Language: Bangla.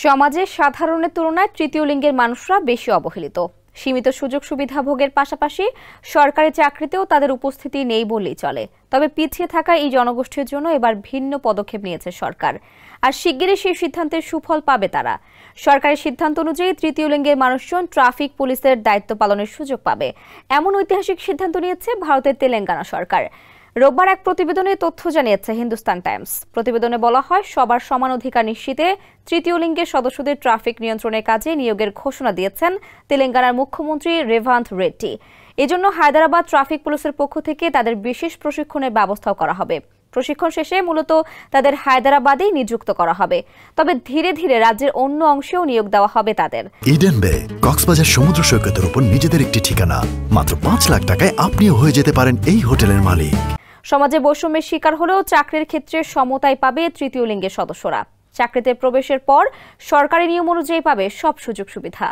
সমাজে সাধারণের তুলনায় তৃতীয় লিঙ্গের মানুষরা বেশি অবহেলিত। সীমিত সুযোগ সুবিধা ভোগের পাশাপাশি সরকারি চাকরিতেও তাদের উপস্থিতি নেই বললেই চলে। তবে পিছিয়ে থাকা এই জনগোষ্ঠীর জন্য এবার ভিন্ন পদক্ষেপ নিয়েছে সরকার, আর শিগগিরই সেই সিদ্ধান্তের সুফল পাবে তারা। সরকারি সিদ্ধান্ত অনুযায়ী তৃতীয় লিঙ্গের মানুষজন ট্রাফিক পুলিশের দায়িত্ব পালনের সুযোগ পাবে, এমন ঐতিহাসিক সিদ্ধান্ত নিয়েছে ভারতের তেলেঙ্গানা সরকার। রোববার এক প্রতিবেদনে তথ্য জানিয়েছে হিন্দুস্তান টাইমস। প্রতিবেদনে বলা হয়, সবার সমান অধিকার নিশ্চিতে তৃতীয় লিঙ্গের সদস্যদের ট্রাফিক নিয়ন্ত্রণের কাজে নিয়োগের ঘোষণা দিয়েছেন তেলেঙ্গানার মুখ্যমন্ত্রী রেভান্ত রেড্ডি। এজন্য হায়দ্রাবাদ ট্রাফিক পুলিশের পক্ষ থেকে তাদের বিশেষ প্রশিক্ষণের ব্যবস্থাও করা হবে। প্রশিক্ষণ শেষে মূলত তাদের হায়দ্রাবাদেই নিযুক্ত করা হবে, তবে ধীরে ধীরে রাজ্যের অন্য অংশেও নিয়োগ দেওয়া হবে তাদের। ইডেন বে কক্সবাজার সমুদ্র সৈকতের উপর নিজেদের একটি ঠিকানা। মাত্র 5 লাখ টাকায় আপনিও হয়ে যেতে পারেন এই হোটেলের মালিক। সমাজে বৈষম্যের শিকার হলেও চাকরির ক্ষেত্রে সমতাই পাবে তৃতীয় লিঙ্গের সদস্যরা। চাকরিতে প্রবেশের পর সরকারি নিয়ম অনুযায়ী পাবে সব সুযোগ সুবিধা।